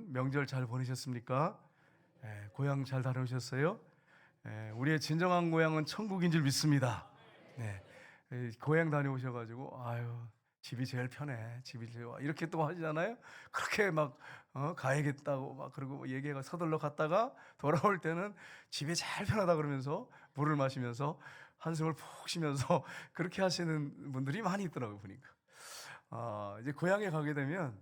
여러분 명절 잘 보내셨습니까? 고향 잘 다녀오셨어요? 우리의 진정한 고향은 천국인 줄 믿습니다. 네, 고향 다녀오셔가지고 아유 집이 제일 편해, 집이 제일 이렇게 또 하시잖아요. 그렇게 막 가야겠다고 막 그러고 얘기가 서둘러 갔다가 돌아올 때는 집이 제일 편하다 그러면서 물을 마시면서 한숨을 푹 쉬면서 그렇게 하시는 분들이 많이 있더라고요 보니까. 이제 고향에 가게 되면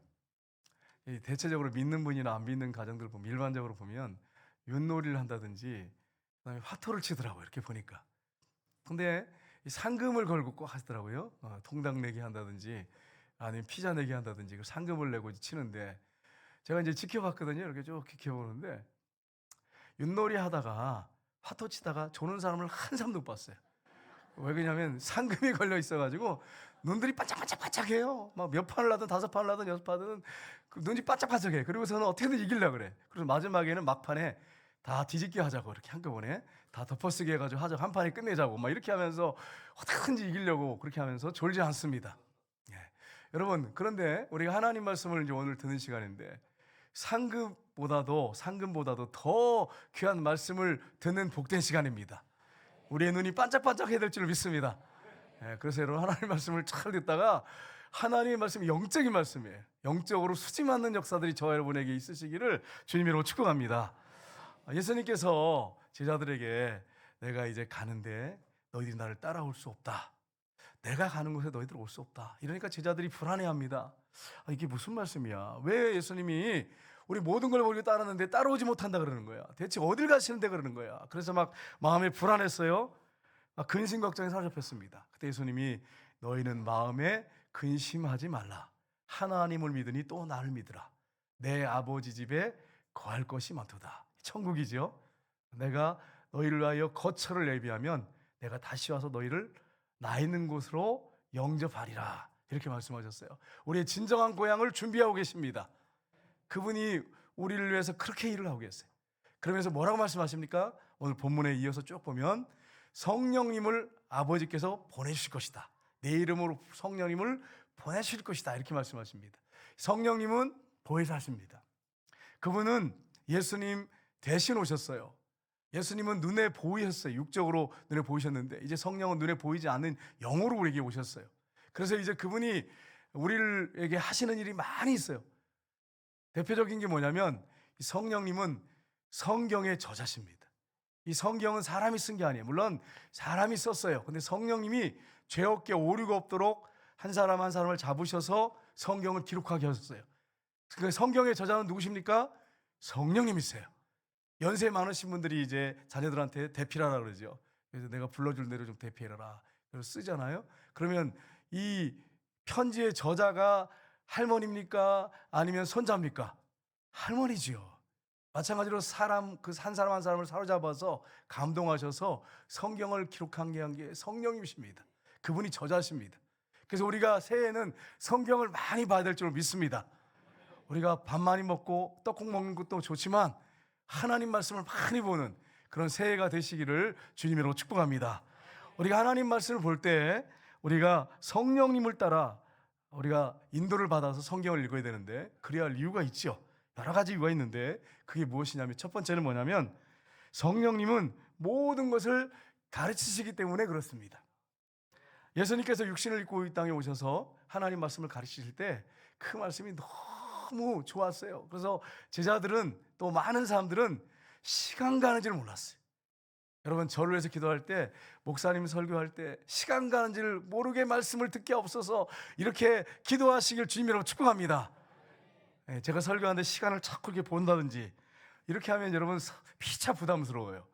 이 대체적으로 믿는 분이나 안 믿는 가정들 보면 일반적으로 보면 윷놀이를 한다든지 그다음에 화토를 치더라고요 이렇게 보니까. 근데 이 상금을 걸고 꼭 하시더라고요. 통닭 내기 한다든지 아니면 피자 내기 한다든지 그 상금을 내고 치는데 제가 이제 지켜봤거든요. 이렇게 쭉 지켜보는데 윷놀이 하다가 화토 치다가 조는 사람을 한 사람도 못 봤어요. 왜 그러냐면 상금이 걸려 있어가지고 눈들이 반짝반짝반짝해요. 막 몇 판을 하든 다섯 판을 하든 여섯 판을 그 눈이 반짝반짝해. 그리고서는 어떻게든 이기려고 그래. 그래서 마지막에는 막판에 다 뒤집기 하자고 이렇게 한꺼번에 다 덮어쓰기 해가지고 하자 한 판에 끝내자고 막 이렇게 하면서 어떻게든지 이기려고 그렇게 하면서 졸지 않습니다. 예. 여러분 그런데 우리가 하나님 말씀을 이제 오늘 듣는 시간인데 상금보다도 더 귀한 말씀을 듣는 복된 시간입니다. 우리의 눈이 반짝반짝해야 될 줄 믿습니다. 그래서 여러분 하나님 말씀을 잘 듣다가 하나님의 말씀이 영적인 말씀이에요. 영적으로 수지 맞는 역사들이 저와 여러분에게 있으시기를 주님으로 축복합니다. 예수님께서 제자들에게 내가 이제 가는데 너희들이 나를 따라올 수 없다. 내가 가는 곳에 너희들 올 수 없다. 이러니까 제자들이 불안해합니다. 이게 무슨 말씀이야? 왜 예수님이 우리 모든 걸 버리고 따랐는데 따라오지 못한다 그러는 거야? 대체 어딜 가시는데 그러는 거야? 그래서 막 마음에 불안했어요. 막 근심 걱정에 사로잡혔습니다. 그때 예수님이 너희는 마음에 근심하지 말라. 하나님을 믿으니 또 나를 믿으라. 내 아버지 집에 거할 것이 많도다. 천국이죠. 내가 너희를 위하여 거처를 예비하면 내가 다시 와서 너희를 나 있는 곳으로 영접하리라. 이렇게 말씀하셨어요. 우리의 진정한 고향을 준비하고 계십니다. 그분이 우리를 위해서 그렇게 일을 하고 계세요. 그러면서 뭐라고 말씀하십니까? 오늘 본문에 이어서 쭉 보면 성령님을 아버지께서 보내주실 것이다. 내 이름으로 성령님을 보내실 것이다. 이렇게 말씀하십니다. 성령님은 보혜사십니다. 그분은 예수님 대신 오셨어요. 예수님은 눈에 보이셨어요. 육적으로 눈에 보이셨는데 이제 성령은 눈에 보이지 않는 영으로 우리에게 오셨어요. 그래서 이제 그분이 우리에게 하시는 일이 많이 있어요. 대표적인 게 뭐냐면 성령님은 성경의 저자십니다. 이 성경은 사람이 쓴 게 아니에요. 물론 사람이 썼어요. 근데 성령님이 죄 없게 오류가 없도록 한 사람 한 사람을 잡으셔서 성경을 기록하게 하셨어요. 그 성경의 저자는 누구십니까? 성령님이세요. 연세 많으신 분들이 이제 자녀들한테 대필하라 그러죠. 그래서 내가 불러줄 대로 좀 대필해라. 그래서 쓰잖아요. 그러면 이 편지의 저자가 할머니입니까? 아니면 손자입니까? 할머니지요. 마찬가지로 그 한 사람 한 사람을 사로잡아서 감동하셔서 성경을 기록한 게 성령님이십니다. 그분이 저자십니다. 그래서 우리가 새해에는 성경을 많이 봐야 될 줄 믿습니다. 우리가 밥 많이 먹고 떡국 먹는 것도 좋지만 하나님 말씀을 많이 보는 그런 새해가 되시기를 주님으로 축복합니다. 우리가 하나님 말씀을 볼 때 우리가 성령님을 따라 우리가 인도를 받아서 성경을 읽어야 되는데 그래야 할 이유가 있죠. 여러 가지 이유가 있는데 그게 무엇이냐면 첫 번째는 뭐냐면 성령님은 모든 것을 가르치시기 때문에 그렇습니다. 예수님께서 육신을 입고 이 땅에 오셔서 하나님 말씀을 가르치실 때 그 말씀이 너무 좋았어요. 그래서 제자들은 또 많은 사람들은 시간 가는 줄 몰랐어요. 여러분 절을 해서 기도할 때 목사님 설교할 때 시간 가는 줄 모르게 말씀을 듣게 없어서 이렇게 기도하시길 주님으로 축복합니다. 제가 설교하는데 시간을 자꾸 이렇게 본다든지 이렇게 하면 여러분 피차 부담스러워요.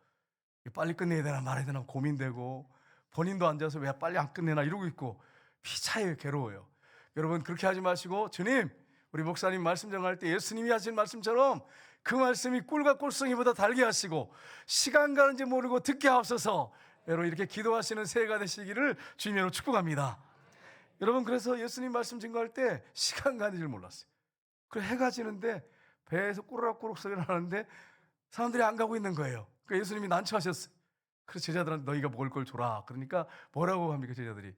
빨리 끝내야 되나 말아야 되나 고민되고 본인도 앉아서 왜 빨리 안 끝내나 이러고 있고 피차에 괴로워요. 여러분 그렇게 하지 마시고 주님 우리 목사님 말씀 전할 때 예수님이 하신 말씀처럼 그 말씀이 꿀과 꿀송이보다 달게 하시고 시간 가는지 모르고 듣게 하옵소서. 여러분 이렇게 기도하시는 새해가 되시기를 주님으로 축복합니다. 여러분 그래서 예수님 말씀 증거할 때 시간 가는 줄 몰랐어요. 그 해가 지는데 배에서 꼬르락꼬르락 소리가 나는데 사람들이 안 가고 있는 거예요. 그러니까 예수님이 난처하셨어요. 그래서 제자들한테 너희가 먹을 걸 줘라. 그러니까 뭐라고 합니까 제자들이?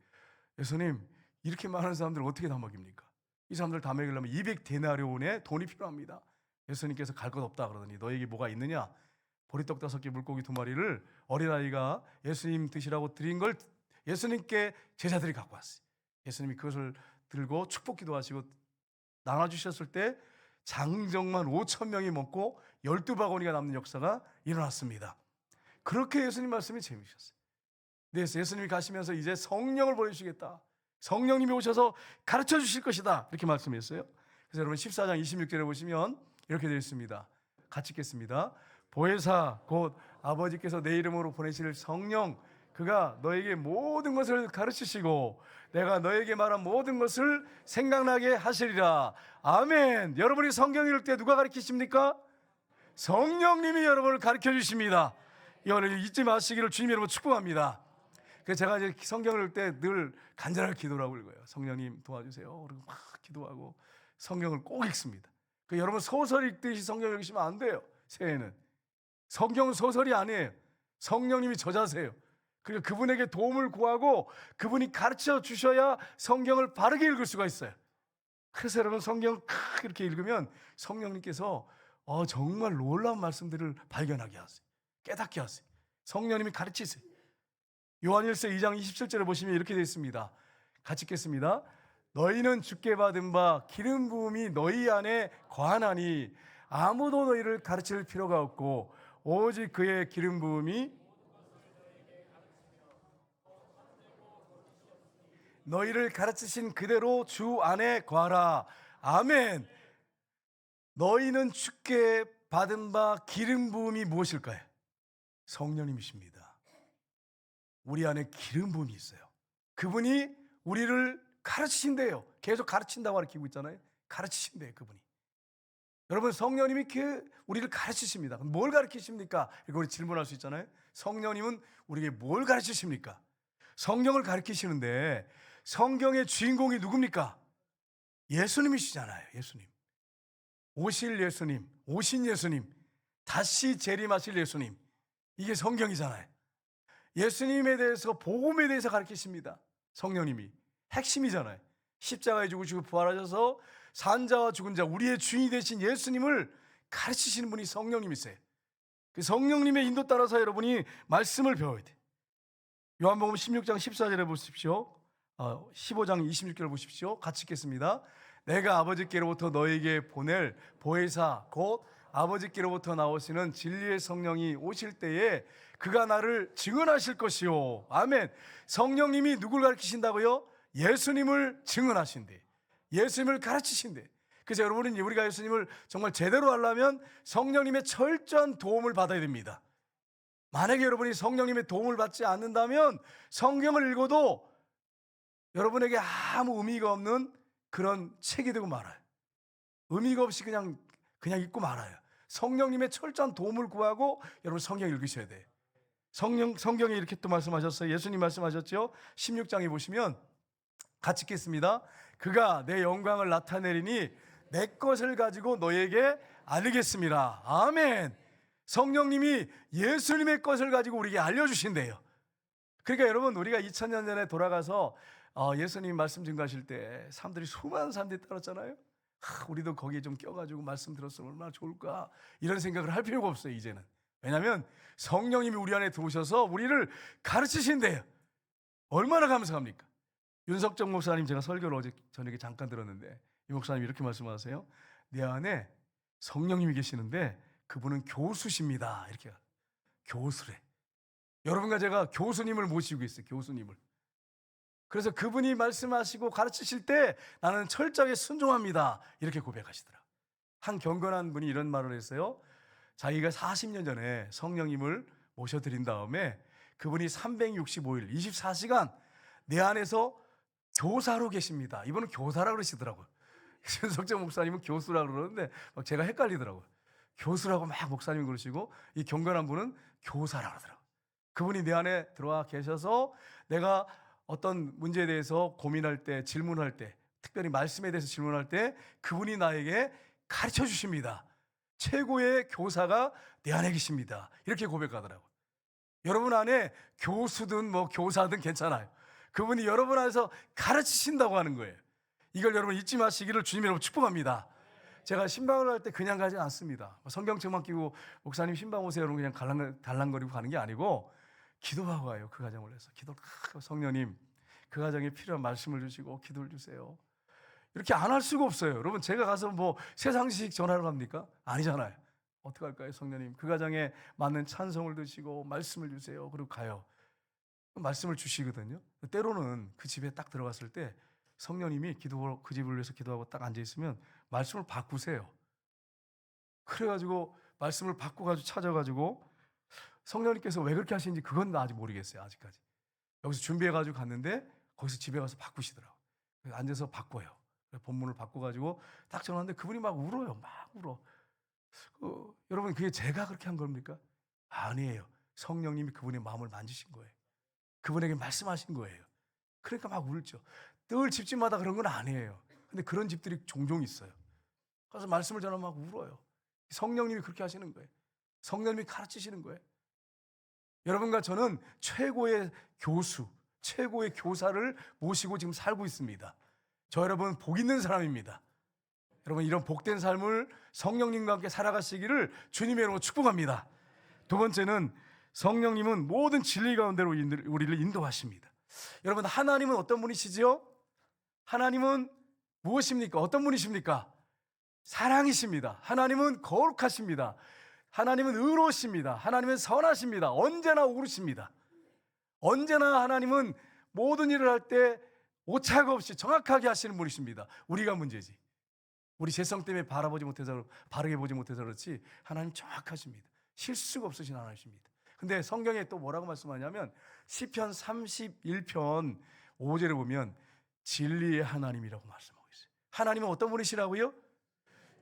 예수님 이렇게 많은 사람들 어떻게 다 먹입니까? 이 사람들 다 먹이려면 200데나리온의 돈이 필요합니다. 예수님께서 갈 것 없다 그러더니 너에게 뭐가 있느냐? 보리떡 5개 물고기 2마리를 어린아이가 예수님 드시라고 드린 걸 예수님께 제자들이 갖고 왔어요. 예수님이 그것을 들고 축복기도 하시고 나눠주셨을 때 장정만 5,000명이 먹고 12바구니가 남는 역사가 일어났습니다. 그렇게 예수님 말씀이 재미있었어요. 그래서 예수님이 가시면서 이제 성령을 보내주시겠다, 성령님이 오셔서 가르쳐 주실 것이다, 이렇게 말씀했어요. 그래서 여러분 14장 26절에 보시면 이렇게 되어 있습니다. 같이 읽겠습니다. 보혜사 곧 아버지께서 내 이름으로 보내실 성령, 그가 너에게 모든 것을 가르치시고 내가 너에게 말한 모든 것을 생각나게 하시리라. 아멘. 여러분이 성경 읽을 때 누가 가르치십니까? 성령님이 여러분을 가르쳐 주십니다. 이거를 잊지 마시기를 주님 여러분 축복합니다. 그래서 제가 이제 성경을 읽을 때 늘 간절하게 기도를 하고 읽어요. 성령님 도와주세요. 그리고 막 기도하고 성경을 꼭 읽습니다. 여러분 소설 읽듯이 성경 읽으시면 안 돼요. 새해는 성경은 소설이 아니에요. 성령님이 저자세요. 그리고 그분에게 도움을 구하고 그분이 가르쳐 주셔야 성경을 바르게 읽을 수가 있어요. 그래서 여러분 성경 이렇게 읽으면 성령님께서 정말 놀라운 말씀들을 발견하게 하세요. 깨닫게 하세요. 성령님이 가르치세요. 요한일서 2장 27절에 보시면 이렇게 되어 있습니다. 같이 읽겠습니다. 너희는 주께 받은 바 기름 부음이 너희 안에 거하나니 아무도 너희를 가르칠 필요가 없고 오직 그의 기름 부음이 너희를 가르치신 그대로 주 안에 거하라. 아멘. 너희는 주께 받은 바 기름 부음이 무엇일까요? 성령님이십니다. 우리 안에 기름 부음이 있어요. 그분이 우리를 가르치신대요. 계속 가르친다고 가르치고 있잖아요. 가르치신대요, 그분이. 여러분 성령님이 우리를 가르치십니다. 뭘 가르치십니까? 이거 우리 질문할 수 있잖아요. 성령님은 우리에게 뭘 가르치십니까? 성경을 가르치시는데 성경의 주인공이 누굽니까? 예수님이시잖아요. 예수님. 오실 예수님, 오신 예수님, 다시 재림하실 예수님. 이게 성경이잖아요. 예수님에 대해서, 복음에 대해서 가르치십니다. 성령님이. 핵심이잖아요. 십자가에 죽으시고 부활하셔서 산자와 죽은 자, 우리의 주인이 되신 예수님을 가르치시는 분이 성령님이세요. 그 성령님의 인도 따라서 여러분이 말씀을 배워야 돼요. 요한복음 16장 14절에 보십시오. 15장 26절을 보십시오. 같이 읽겠습니다. 내가 아버지께로부터 너에게 보낼 보혜사 곧 아버지께로부터 나오시는 진리의 성령이 오실 때에 그가 나를 증언하실 것이요. 아멘. 성령님이 누굴 가르치신다고요? 예수님을 증언하신대. 예수님을 가르치신대. 그래서 여러분은 우리가 예수님을 정말 제대로 하려면 성령님의 철저한 도움을 받아야 됩니다. 만약에 여러분이 성령님의 도움을 받지 않는다면 성경을 읽어도 여러분에게 아무 의미가 없는 그런 책이 되고 말아요. 의미가 없이 그냥 읽고 말아요. 성령님의 철저한 도움을 구하고 여러분 성경 읽으셔야 돼요. 성경에 이렇게 또 말씀하셨어요. 예수님 말씀하셨죠. 16장에 보시면 같이 읽겠습니다. 그가 내 영광을 나타내리니 내 것을 가지고 너에게 알리겠습니다. 아멘. 성령님이 예수님의 것을 가지고 우리에게 알려주신대요. 그러니까 여러분 우리가 2000년 전에 돌아가서 예수님 말씀 증거하실 때 사람들이 수많은 사람들이 따랐잖아요. 우리도 거기에 좀 껴가지고 말씀 들었으면 얼마나 좋을까, 이런 생각을 할 필요가 없어요. 이제는. 왜냐하면 성령님이 우리 안에 들어오셔서 우리를 가르치신대요. 얼마나 감사합니까? 윤석정 목사님, 제가 설교를 어제 저녁에 잠깐 들었는데 이 목사님이 이렇게 말씀하세요. 내 안에 성령님이 계시는데 그분은 교수십니다. 이렇게. 교수래. 여러분과 제가 교수님을 모시고 있어요. 교수님을. 그래서 그분이 말씀하시고 가르치실 때 나는 철저하게 순종합니다. 이렇게 고백하시더라. 한 경건한 분이 이런 말을 했어요. 자기가 40년 전에 성령님을 모셔드린 다음에 그분이 365일 24시간 내 안에서 교사로 계십니다. 이분은 교사라고 그러시더라고요. 윤석정 목사님은 교수라고 그러는데 막 제가 헷갈리더라고요. 교수라고 막 목사님 그러시고 이 경건한 분은 교사라고 그러더라고요. 그분이 내 안에 들어와 계셔서 내가 어떤 문제에 대해서 고민할 때, 질문할 때, 특별히 말씀에 대해서 질문할 때 그분이 나에게 가르쳐 주십니다. 최고의 교사가 내 안에 계십니다. 이렇게 고백하더라고요. 여러분 안에 교수든 뭐 교사든 괜찮아요. 그분이 여러분 안에서 가르치신다고 하는 거예요. 이걸 여러분 잊지 마시기를 주님 여러분 축복합니다. 제가 신방을 할 때 그냥 가지 않습니다. 성경책만 끼고 목사님 신방 오세요 그러면 그냥 달랑거리고 가는 게 아니고 기도하고 가요. 그 가정을 위해서 성령님 그 가정에 필요한 말씀을 주시고 기도를 주세요. 이렇게 안 할 수가 없어요. 여러분 제가 가서 뭐 세상식 전하러 갑니까? 아니잖아요. 어떻게 할까요? 성령님 그 가정에 맞는 찬송을 드시고 말씀을 주세요. 그리고 가요. 말씀을 주시거든요. 때로는 그 집에 딱 들어갔을 때 성령님이 그 집을 위해서 기도하고 딱 앉아있으면 말씀을 바꾸세요. 그래가지고 말씀을 바꿔가지고 찾아가지고 성령님께서 왜 그렇게 하시는지 그건 나 아직 모르겠어요. 아직까지. 여기서 준비해가지고 갔는데 거기서 집에 가서 바꾸시더라고요. 그래서 앉아서 바꿔요. 본문을 바꿔가지고 딱 전화하는데 그분이 막 울어요. 막 울어. 여러분 그게 제가 그렇게 한 겁니까? 아니에요. 성령님이 그분의 마음을 만지신 거예요. 그분에게 말씀하신 거예요. 그러니까 막 울죠. 늘 집집마다 그런 건 아니에요. 근데 그런 집들이 종종 있어요. 그래서 말씀을 전하면 막 울어요. 성령님이 그렇게 하시는 거예요. 성령님이 가르치시는 거예요. 여러분과 저는 최고의 교수, 최고의 교사를 모시고 지금 살고 있습니다. 저 여러분 복 있는 사람입니다. 여러분 이런 복된 삶을 성령님과 함께 살아가시기를 주님의 이름으로 축복합니다. 두 번째는 성령님은 모든 진리 가운데로 우리를 인도하십니다. 여러분 하나님은 어떤 분이시죠? 하나님은 무엇입니까? 어떤 분이십니까? 사랑이십니다. 하나님은 거룩하십니다. 하나님은 의로우십니다. 하나님은 선하십니다. 언제나 옳으십니다. 언제나 하나님은 모든 일을 할 때 오차가 없이 정확하게 하시는 분이십니다. 우리가 문제지. 우리 재성 때문에 바르게 보지 못해서 그렇지 하나님 정확하십니다. 실수가 없으신 하나님이십니다. 근데 성경에 또 뭐라고 말씀하냐면 시편 31편 5절에 보면 진리의 하나님이라고 말씀하고 있어요. 하나님은 어떤 분이시라고요?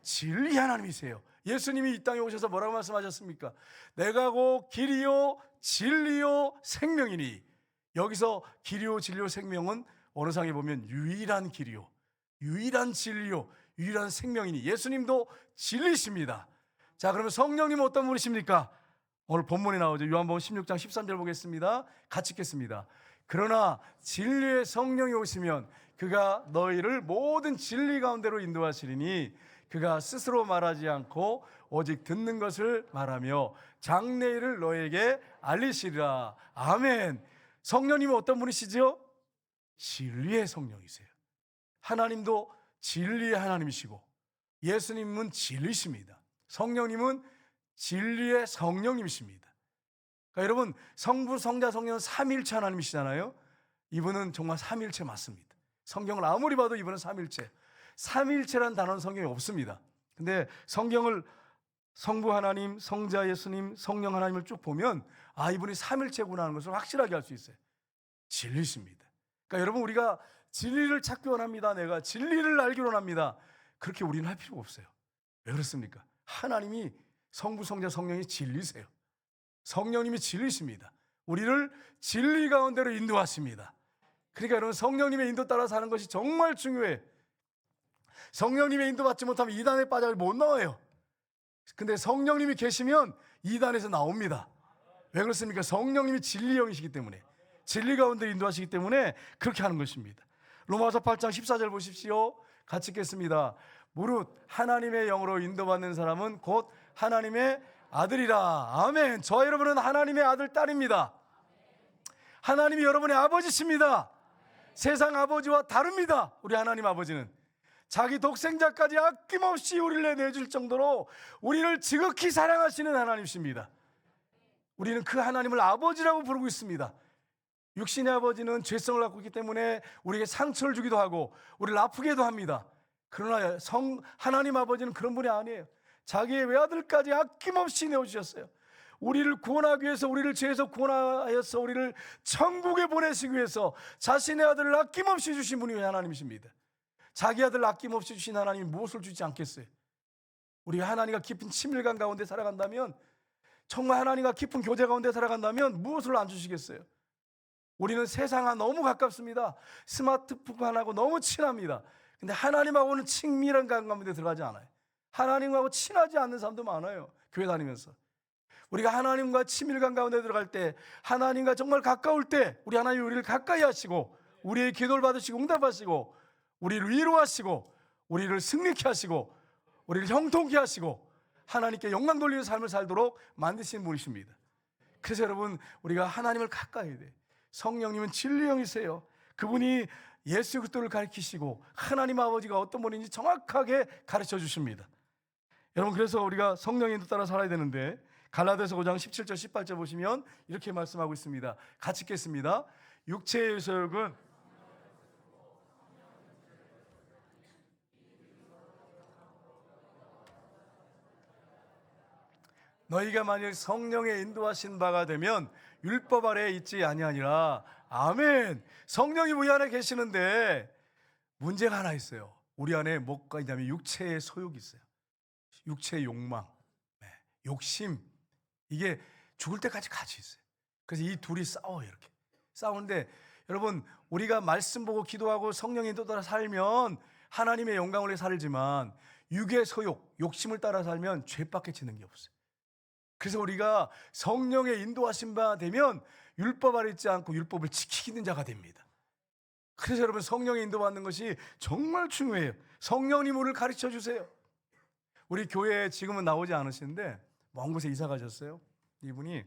진리 하나님이세요. 예수님이 이 땅에 오셔서 뭐라고 말씀하셨습니까? 내가 곧 길이요 진리요 생명이니. 여기서 길이요 진리요 생명은 어느 상에 보면 유일한 길이요 유일한 진리요 유일한 생명이니. 예수님도 진리십니다. 자, 그러면 성령님은 어떤 분이십니까? 오늘 본문에 나오죠. 요한복음 16장 13절 보겠습니다. 같이 읽겠습니다. 그러나 진리의 성령이 오시면 그가 너희를 모든 진리 가운데로 인도하시리니 그가 스스로 말하지 않고 오직 듣는 것을 말하며 장래일을 너에게 알리시리라. 아멘. 성령님은 어떤 분이시죠? 진리의 성령이세요. 하나님도 진리의 하나님이시고 예수님은 진리십니다. 성령님은 진리의 성령님이십니다. 그러니까 여러분 성부, 성자, 성령은 삼일체 하나님이시잖아요. 이분은 정말 삼일체 맞습니다. 성경을 아무리 봐도 이분은 삼일체. 삼일체란 단어는 성경에 없습니다. 근데 성경을 성부 하나님, 성자 예수님, 성령 하나님을 쭉 보면 아 이분이 삼일체구나 하는 것을 확실하게 알 수 있어요. 진리십니다. 그러니까 여러분 우리가 진리를 찾기 원합니다. 내가 진리를 알기로 원합니다. 그렇게 우리는 할 필요가 없어요. 왜 그렇습니까? 하나님이 성부, 성자, 성령이 진리세요. 성령님이 진리십니다. 우리를 진리 가운데로 인도하십니다. 그러니까 여러분 성령님의 인도 따라 사는 것이 정말 중요해요. 성령님의 인도 받지 못하면 이단에 빠져 못 나와요. 근데 성령님이 계시면 이단에서 나옵니다. 왜 그렇습니까? 성령님이 진리 영이시기 때문에, 진리 가운데 인도하시기 때문에 그렇게 하는 것입니다. 로마서 8장 14절 보십시오. 같이 읽겠습니다. 무릇 하나님의 영으로 인도받는 사람은 곧 하나님의 아들이라. 아멘. 저 여러분은 하나님의 아들, 딸입니다. 하나님이 여러분의 아버지십니다. 세상 아버지와 다릅니다. 우리 하나님 아버지는 자기 독생자까지 아낌없이 우리를 내줄 정도로 우리를 지극히 사랑하시는 하나님이십니다. 우리는 그 하나님을 아버지라고 부르고 있습니다. 육신의 아버지는 죄성을 갖고 있기 때문에 우리에게 상처를 주기도 하고 우리를 아프게도 합니다. 그러나 하나님 아버지는 그런 분이 아니에요. 자기의 외아들까지 아낌없이 내어주셨어요. 우리를 구원하기 위해서, 우리를 죄에서 구원하여서 우리를 천국에 보내시기 위해서 자신의 아들을 아낌없이 주신 분이 하나님이십니다. 자기 아들 아낌없이 주신 하나님이 무엇을 주지 않겠어요? 우리가 하나님과 깊은 친밀감 가운데 살아간다면, 정말 하나님과 깊은 교제 가운데 살아간다면 무엇을 안 주시겠어요? 우리는 세상과 너무 가깝습니다. 스마트폰하고 너무 친합니다. 근데 하나님하고는 친밀한 가운데 들어가지 않아요. 하나님하고 친하지 않는 사람도 많아요. 교회 다니면서. 우리가 하나님과 친밀감 가운데 들어갈 때, 하나님과 정말 가까울 때 우리 하나님이 우리를 가까이 하시고 우리의 기도를 받으시고 응답하시고 우리를 위로하시고 우리를 승리케 하시고 우리를 형통케 하시고 하나님께 영광 돌리는 삶을 살도록 만드신 분이십니다. 그래서 여러분, 우리가 하나님을 가까이 해야 돼요. 성령님은 진리의 영이세요. 그분이 예수 그리스도를 가르치시고 하나님 아버지가 어떤 분인지 정확하게 가르쳐 주십니다. 여러분, 그래서 우리가 성령의 인도 따라 살아야 되는데, 갈라디아서 5장 17절 18절 보시면 이렇게 말씀하고 있습니다. 같이 읽겠습니다. 육체의 소욕은 너희가 만일 성령의 인도하신 바가 되면 율법 아래에 있지 아니하니라. 아멘. 성령이 우리 안에 계시는데 문제가 하나 있어요. 우리 안에 뭐가 있냐면 육체의 소욕이 있어요. 육체의 욕망, 욕심, 이게 죽을 때까지 같이 있어요. 그래서 이 둘이 싸워요. 이렇게 싸우는데, 여러분, 우리가 말씀 보고 기도하고 성령의 인도 따라 살면 하나님의 영광을 위해 살지만 육의 소욕, 욕심을 따라 살면 죄밖에 지는 게 없어요. 그래서 우리가 성령의 인도하신 바 되면 율법 아래 있지 않고 율법을 지키는 자가 됩니다. 그래서 여러분, 성령의 인도받는 것이 정말 중요해요. 성령님 우리를 가르쳐 주세요. 우리 교회에 지금은 나오지 않으시는데 먼 곳에 이사 가셨어요. 이분이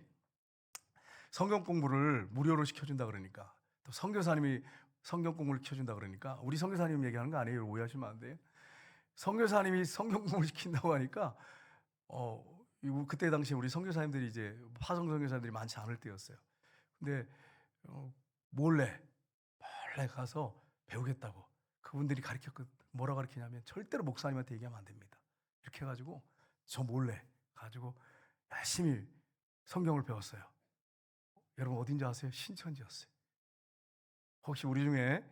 성경 공부를 무료로 시켜준다 그러니까, 또 선교사님이 성경 공부를 시켜준다 그러니까, 우리 선교사님 얘기하는 거 아니에요. 오해하시면 안 돼요. 선교사님이 성경 공부를 시킨다고 하니까 그때 당시 우리 선교사님들이 이제 파송 선교사님들이 많지 않을 때였어요. 근데 몰래 가서 배우겠다고 그분들이 뭐라 가르치냐면, 절대로 목사님한테 얘기하면 안 됩니다. 이렇게 해가지고 저 몰래 가지고 열심히 성경을 배웠어요. 여러분, 어딘지 아세요? 신천지였어요. 혹시 우리 중에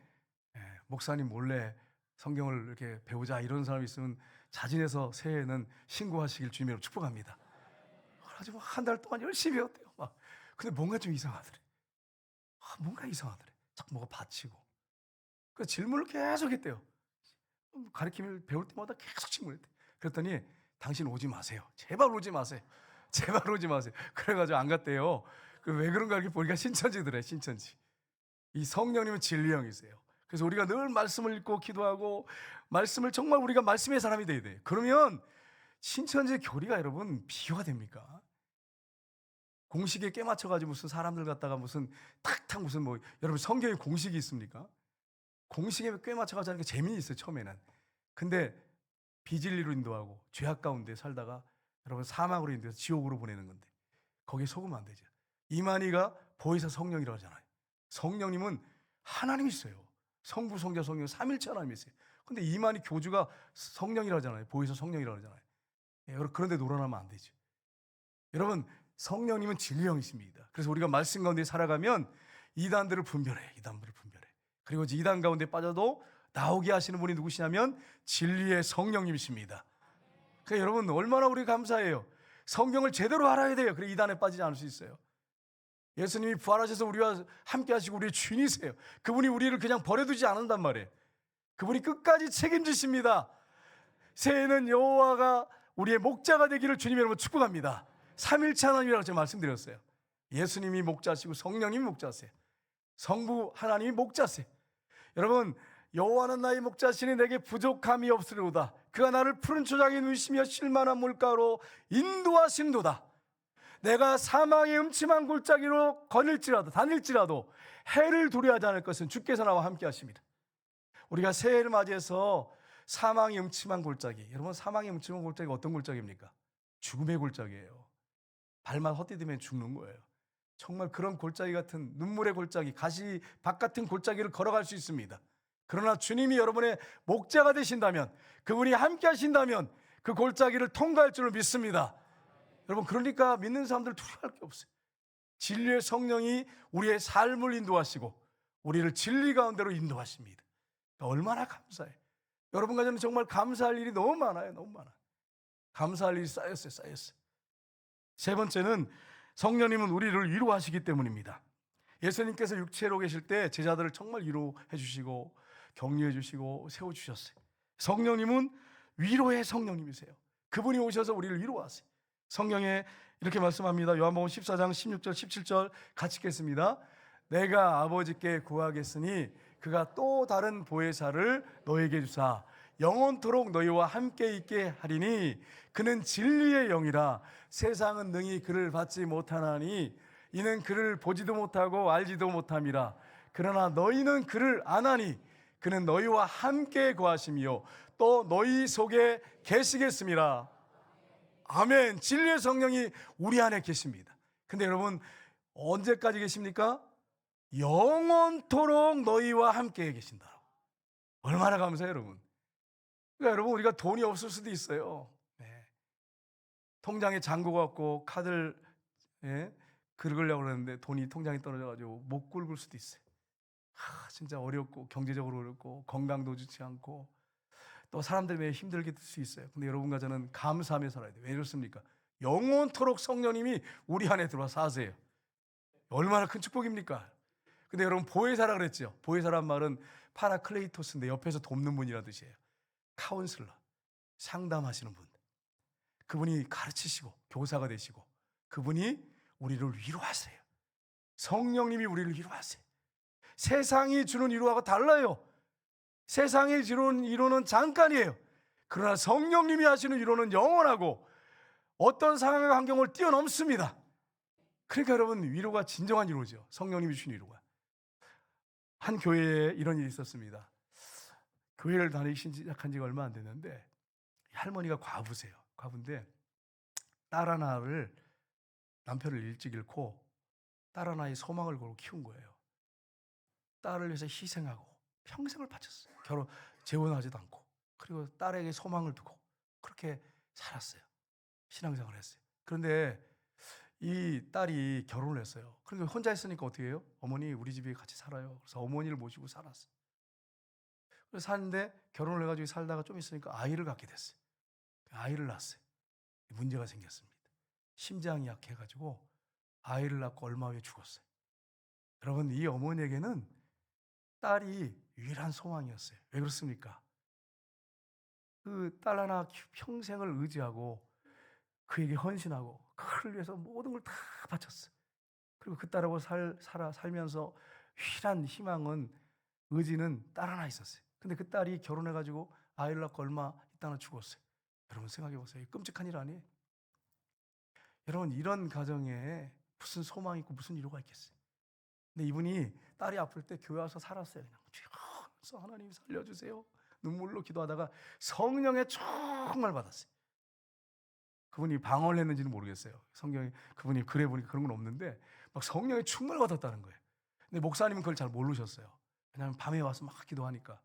목사님 몰래 성경을 이렇게 배우자 이런 사람이 있으면 자진해서 새해에는 신고하시길 주님으로 축복합니다. 그래가지고 한 달 동안 열심히 배웠대요. 근데 뭔가 좀 이상하더래. 뭔가 이상하더래. 자꾸 뭐가 받치고. 그래서 질문을 계속 했대요. 가르침을 배울 때마다 계속 질문했대. 그랬더니 당신 오지 마세요. 제발 오지 마세요. 제발 오지 마세요. 그래가지고 안 갔대요. 왜 그런가 이렇게 보니까 신천지더래. 신천지. 이 성령님은 진리의 영이세요. 그래서 우리가 늘 말씀을 읽고 기도하고 말씀을 정말 우리가 말씀의 사람이 돼야 돼요. 그러면 신천지의 교리가 여러분 비교가 됩니까? 공식에 깨맞춰가지고 무슨 사람들 갖다가 무슨 탁탁 무슨 여러분 성경에 공식이 있습니까? 공식에 꿰맞춰가지고 하는 게 재미있어요, 처음에는. 근데 비진리로 인도하고 죄악 가운데 살다가 여러분 사망으로 인도해서 지옥으로 보내는 건데, 거기에 속으면 안 되죠. 이만희가 보혜사 성령이라고 하잖아요. 성령님은 하나님이세요. 성부, 성자, 성령 삼일체 하나님이세요. 근데 이만희 교주가 성령이라고 하잖아요. 보혜사 성령이라고 하잖아요. 그런데 놀아나면 안 되죠. 여러분, 성령님은 진리형이십니다. 그래서 우리가 말씀 가운데 살아가면 이단들을 분별해. 그리고 이단 가운데 빠져도 나오게 하시는 분이 누구시냐면 진리의 성령님이십니다. 그러니까 여러분, 얼마나 우리 감사해요. 성경을 제대로 알아야 돼요. 그래 이단에 빠지지 않을 수 있어요. 예수님이 부활하셔서 우리와 함께 하시고 우리의 주인이세요. 그분이 우리를 그냥 버려두지 않는단 말이에요. 그분이 끝까지 책임지십니다. 새해에는 여호와가 우리의 목자가 되기를 주님 여러분 축복합니다. 삼일체 하나님이라고 제가 말씀드렸어요. 예수님이 목자시고 성령님이 목자세요. 성부 하나님이 목자세요. 여러분, 여호와는 나의 목자시니 내게 부족함이 없으리로다. 그가 나를 푸른 초장에 누이시며 쉴만한 물가로 인도하신도다. 내가 사망의 음침한 골짜기로 다닐지라도 해를 두려워하지 않을 것은 주께서 나와 함께 하십니다. 우리가 새해를 맞이해서 사망의 음침한 골짜기, 여러분 사망의 음침한 골짜기가 어떤 골짜기입니까? 죽음의 골짜기예요. 발만 헛디디면 죽는 거예요. 정말 그런 골짜기 같은 눈물의 골짜기, 가시밭 같은 골짜기를 걸어갈 수 있습니다. 그러나 주님이 여러분의 목자가 되신다면, 그분이 함께 하신다면 그 골짜기를 통과할 줄을 믿습니다. 여러분, 그러니까 믿는 사람들 두려워할 게 없어요. 진리의 성령이 우리의 삶을 인도하시고 우리를 진리 가운데로 인도하십니다. 얼마나 감사해요. 여러분 가정에 정말 감사할 일이 너무 많아요. 너무 많아요. 감사할 일이 쌓였어요. 세 번째는 성령님은 우리를 위로하시기 때문입니다. 예수님께서 육체로 계실 때 제자들을 정말 위로해 주시고 격려해 주시고 세워주셨어요. 성령님은 위로의 성령님이세요. 그분이 오셔서 우리를 위로하세요. 성경에 이렇게 말씀합니다. 요한복음 14장 16절 17절 같이 읽겠습니다. 내가 아버지께 구하겠으니 그가 또 다른 보혜사를 너에게 주사 영원토록 너희와 함께 있게 하리니 그는 진리의 영이라. 세상은 능히 그를 받지 못하나니 이는 그를 보지도 못하고 알지도 못함이라. 그러나 너희는 그를 아나니 그는 너희와 함께 거하시며 또 너희 속에 계시겠습니다. 아멘. 진리의 성령이 우리 안에 계십니다. 근데 여러분, 언제까지 계십니까? 영원토록 너희와 함께 계신다. 얼마나 감사해요, 여러분. 그러니까 여러분, 우리가 돈이 없을 수도 있어요. 네. 통장에 잔고가 없고 카드를 긁으려고 그러는데 돈이 통장에 떨어져가지고 못 긁을 수도 있어요. 진짜 어렵고 경제적으로 어렵고 건강도 좋지 않고 또 사람들 왜 힘들게 될 수 있어요. 근데 여러분과 저는 감사하며 살아야 돼요. 왜 그렇습니까? 영원토록 성령님이 우리 안에 들어와 사세요. 얼마나 큰 축복입니까? 근데 여러분, 보혜사라 그랬죠. 보혜사란 말은 파라클레이토스인데 옆에서 돕는 분이라는 뜻이에요. 카운슬러, 상담하시는 분. 그분이 가르치시고 교사가 되시고 그분이 우리를 위로하세요. 성령님이 우리를 위로하세요. 세상이 주는 위로하고 달라요. 세상이 주는 위로는 잠깐이에요. 그러나 성령님이 하시는 위로는 영원하고 어떤 상황과 환경을 뛰어넘습니다. 그러니까 여러분, 위로가 진정한 위로죠. 성령님이 주신 위로가. 한 교회에 이런 일이 있었습니다. 교회를 다니기 시작한 지가 얼마 안 됐는데 할머니가 과부세요. 과부인데 딸 하나를, 남편을 일찍 잃고 딸 하나의 소망을 걸고 키운 거예요. 딸을 위해서 희생하고 평생을 바쳤어요. 재혼하지도 않고, 그리고 딸에게 소망을 두고 그렇게 살았어요. 신앙생활을 했어요. 그런데 이 딸이 결혼을 했어요. 그러니까 혼자 있으니까 어떻게 해요? 어머니, 우리 집에 같이 살아요. 그래서 어머니를 모시고 살았어요. 그래서 사는데 결혼을 해가지고 살다가 좀 있으니까 아이를 갖게 됐어요. 아이를 낳았어요. 문제가 생겼습니다. 심장이 약해가지고 아이를 낳고 얼마 후에 죽었어요. 여러분, 이 어머니에게는 딸이 유일한 소망이었어요. 왜 그렇습니까? 그 딸 하나 평생을 의지하고 그에게 헌신하고 그를 위해서 모든 걸 다 바쳤어요. 그리고 그 딸하고 살면서 유일한 희망은, 의지는 딸 하나 있었어요. 근데 그 딸이 결혼해가지고 아이를 낳고 얼마 있다가 죽었어요. 여러분 생각해 보세요. 끔찍한 일 아니에요? 여러분, 이런 가정에 무슨 소망이 있고 무슨 위로가 있겠어요? 근데 이분이 딸이 아플 때 교회 와서 살았어요. 그냥 주여, 하나님 살려주세요. 눈물로 기도하다가 성령의 정말 받았어요. 그분이 방언을 했는지는 모르겠어요. 성경에 그분이 글에 보니까 그런 건 없는데 막 성령의 충만을 받았다는 거예요. 근데 목사님은 그걸 잘 모르셨어요. 왜냐하면 밤에 와서 막 기도하니까.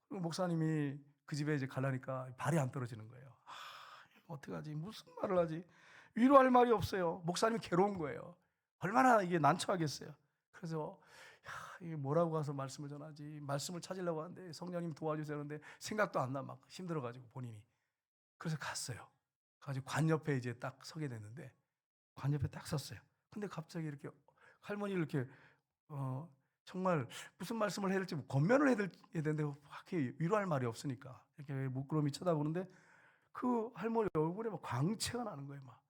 목사님이 그 집에 이제 가려니까 발이 안 떨어지는 거예요. 어떡하지? 무슨 말을 하지? 위로할 말이 없어요. 목사님이 괴로운 거예요. 얼마나 이게 난처하겠어요. 그래서 이게 뭐라고 가서 말씀을 전하지? 말씀을 찾으려고 하는데 성령님 도와주세요 하는데 생각도 안 나, 막 힘들어가지고 본인이. 그래서 갔어요. 가지고 관 옆에 이제 딱 서게 됐는데 관 옆에 딱 섰어요. 근데 갑자기 이렇게 할머니를 이렇게 정말 무슨 말씀을 해야 될지 권면을 해야 되는데 확히 위로할 말이 없으니까 이렇게 물끄러미 쳐다보는데 그 할머니 얼굴에 막 광채가 나는 거예요. 막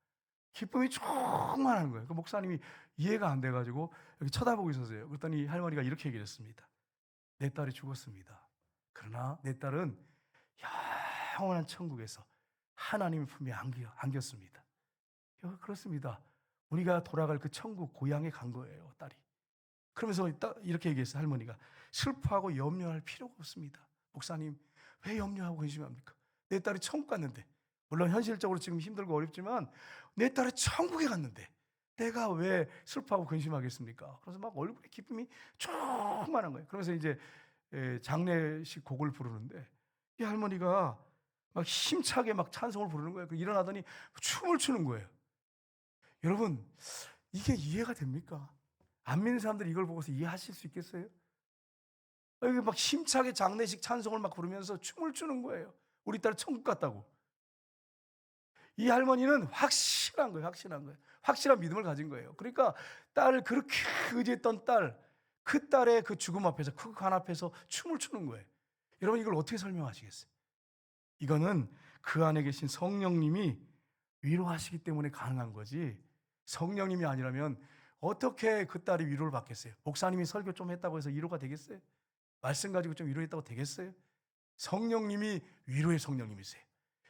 기쁨이 충만한 거예요. 그 목사님이 이해가 안 돼가지고 이렇게 쳐다보고 있었어요. 그랬더니 할머니가 이렇게 얘기를 했습니다. 내 딸이 죽었습니다. 그러나 내 딸은 영원한 천국에서 하나님의 품에 안겼습니다. 그렇습니다. 우리가 돌아갈 그 천국 고향에 간 거예요, 딸이. 그러면서 이렇게 얘기했어요, 할머니가. 슬퍼하고 염려할 필요가 없습니다. 목사님, 왜 염려하고 근심합니까? 내 딸이 천국 갔는데, 물론 현실적으로 지금 힘들고 어렵지만 내 딸이 천국에 갔는데 내가 왜 슬퍼하고 근심하겠습니까? 그래서 막 얼굴에 기쁨이 충만한 거예요. 그러면서 이제 장례식 곡을 부르는데 이 할머니가 막 힘차게 막 찬송을 부르는 거예요. 일어나더니 춤을 추는 거예요. 여러분, 이게 이해가 됩니까? 안 믿는 사람들이 이걸 보고서 이해하실 수 있겠어요? 여기 막 힘차게 장례식 찬송을 막 부르면서 춤을 추는 거예요. 우리 딸 천국 갔다고. 이 할머니는 확실한 거예요. 확실한 거예요. 확실한 믿음을 가진 거예요. 그러니까 딸을 그렇게 의지했던 그 딸의 그 죽음 앞에서, 그 관 앞에서 춤을 추는 거예요. 여러분, 이걸 어떻게 설명하시겠어요? 이거는 그 안에 계신 성령님이 위로하시기 때문에 가능한 거지, 성령님이 아니라면 어떻게 그 딸이 위로를 받겠어요? 목사님이 설교 좀 했다고 해서 위로가 되겠어요? 말씀 가지고 좀 위로했다고 되겠어요? 성령님이 위로의 성령님이세요.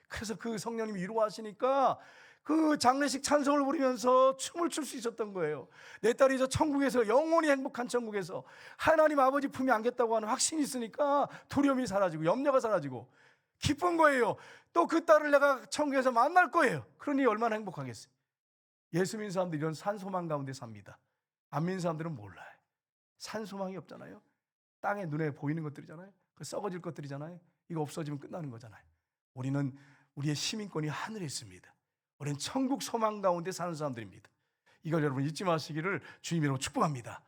그래서 그 성령님이 위로하시니까 그 장례식 찬송을 부르면서 춤을 출 수 있었던 거예요. 내 딸이 저 천국에서 영원히 행복한 천국에서 하나님 아버지 품에 안겠다고 하는 확신이 있으니까 두려움이 사라지고 염려가 사라지고 기쁜 거예요. 또 그 딸을 내가 천국에서 만날 거예요. 그러니 얼마나 행복하겠어요. 예수 믿는 사람들이 이런 산소망 가운데 삽니다. 안 믿는 사람들은 몰라요. 산소망이 없잖아요. 땅에 눈에 보이는 것들이잖아요. 그 썩어질 것들이잖아요. 이거 없어지면 끝나는 거잖아요. 우리는 우리의 시민권이 하늘에 있습니다. 우리는 천국 소망 가운데 사는 사람들입니다. 이걸 여러분 잊지 마시기를 주님으로 축복합니다.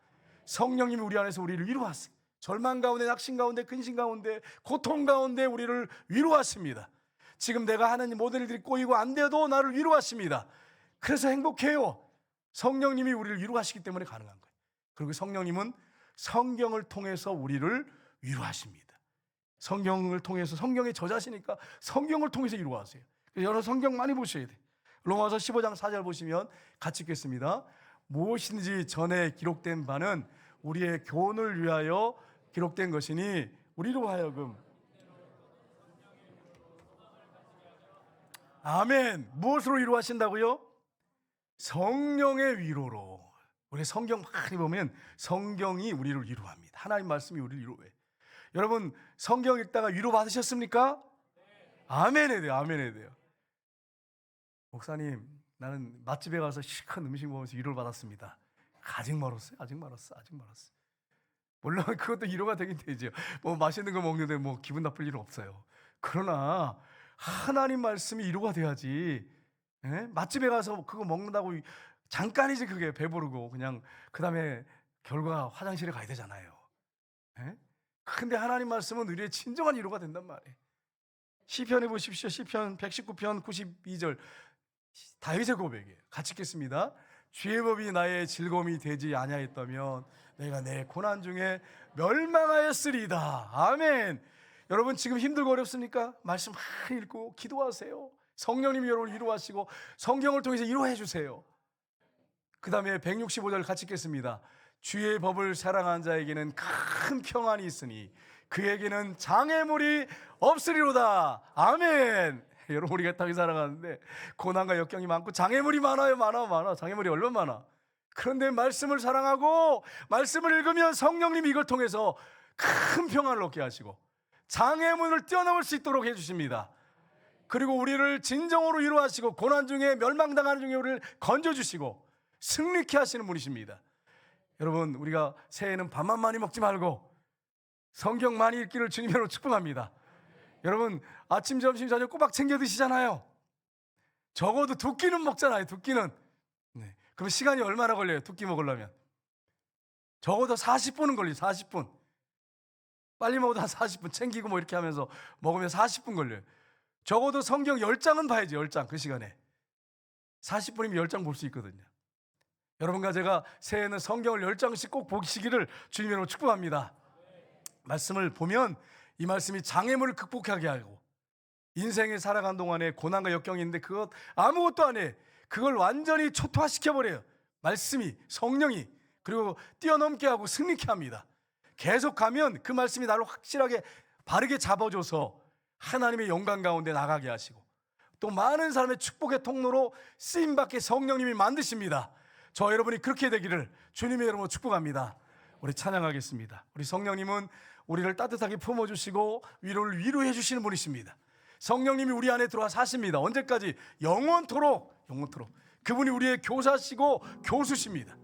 성령님이 우리 안에서 우리를 위로하세요. 절망 가운데, 낙심 가운데, 근심 가운데, 고통 가운데 우리를 위로하십니다. 지금 내가 하는 모든 일들이 꼬이고 안 돼도 나를 위로하십니다. 그래서 행복해요. 성령님이 우리를 위로하시기 때문에 가능한 거예요. 그리고 성령님은 성경을 통해서 우리를 위로하십니다. 성경을 통해서, 성경의 저자시니까 성경을 통해서 위로하세요. 여러 성경 많이 보셔야 돼요. 로마서 15장 4절 보시면 같이 읽겠습니다. 무엇인지 전에 기록된 바는 우리의 교훈을 위하여 기록된 것이니 우리로 하여금, 아멘. 무엇으로 위로하신다고요? 성령의 위로로. 우리 성경 많이 보면 성경이 우리를 위로합니다. 하나님 말씀이 우리를 위로해. 여러분 성경 읽다가 위로 받으셨습니까? 아멘 해야 돼요. 아멘 해야 돼요. 목사님, 나는 맛집에 가서 시큰 음식 먹으면서 위로를 받았습니다. 아직 멀었어요. 아직 멀었어. 물론 그것도 위로가 되긴 되죠. 뭐 맛있는 거 먹는데 뭐 기분 나쁠 일은 없어요. 그러나 하나님 말씀이 위로가 돼야지. 예? 맛집에 가서 그거 먹는다고 잠깐이지 그게 배부르고 그냥 그 다음에 결과 화장실에 가야 되잖아요. 예? 근데 하나님 말씀은 우리의 진정한 위로가 된단 말이에요. 시편에 보십시오. 시편 119편 92절 다윗의 고백이에요. 같이 읽겠습니다. 주의 법이 나의 즐거움이 되지 아니하였다면 내가 내 고난 중에 멸망하였으리이다. 아멘. 여러분 지금 힘들고 어렵습니까? 말씀 많이 읽고 기도하세요. 성령님이 여러분을 위로하시고 성경을 통해서 위로해 주세요. 그 다음에 165절 같이 읽겠습니다. 주의 법을 사랑하는 자에게는 큰 평안이 있으니 그에게는 장애물이 없으리로다. 아멘. 여러분 우리가 땅에 살아가는데 고난과 역경이 많고 장애물이 많아요. 많아. 장애물이 얼마나 많아. 그런데 말씀을 사랑하고 말씀을 읽으면 성령님이 이걸 통해서 큰 평안을 얻게 하시고 장애물을 뛰어넘을 수 있도록 해주십니다. 그리고 우리를 진정으로 위로하시고 고난 중에 멸망당하는 중에 우리를 건져주시고 승리케 하시는 분이십니다. 여러분 우리가 새해에는 밥만 많이 먹지 말고 성경 많이 읽기를 주님으로 축복합니다. 여러분 아침, 점심, 저녁 꼬박 챙겨 드시잖아요. 적어도 두 끼는 먹잖아요. 두 끼는. 네. 그럼 시간이 얼마나 걸려요? 두 끼 먹으려면 적어도 40분은 걸려요. 40분. 빨리 먹어도 한 40분 챙기고 뭐 이렇게 하면서 먹으면 40분 걸려요. 적어도 성경 10장은 봐야지. 10장 그 시간에 40분이면 10장 볼 수 있거든요. 여러분과 제가 새해에는 성경을 10장씩 꼭 보시기를 주님으로 축복합니다. 말씀을 보면 이 말씀이 장애물을 극복하게 하고 인생에 살아간 동안에 고난과 역경이 있는데 그것 아무것도 안 해. 그걸 완전히 초토화시켜버려요. 말씀이, 성령이. 그리고 뛰어넘게 하고 승리케 합니다. 계속 가면 그 말씀이 나를 확실하게 바르게 잡아줘서 하나님의 영광 가운데 나가게 하시고 또 많은 사람의 축복의 통로로 쓰임받게 성령님이 만드십니다. 저 여러분이 그렇게 되기를 주님의 이름으로 축복합니다. 우리 찬양하겠습니다. 우리 성령님은 우리를 따뜻하게 품어주시고 위로를 위로해 주시는 분이십니다. 성령님이 우리 안에 들어와 사십니다. 언제까지? 영원토록. 그분이 우리의 교사시고 교수십니다.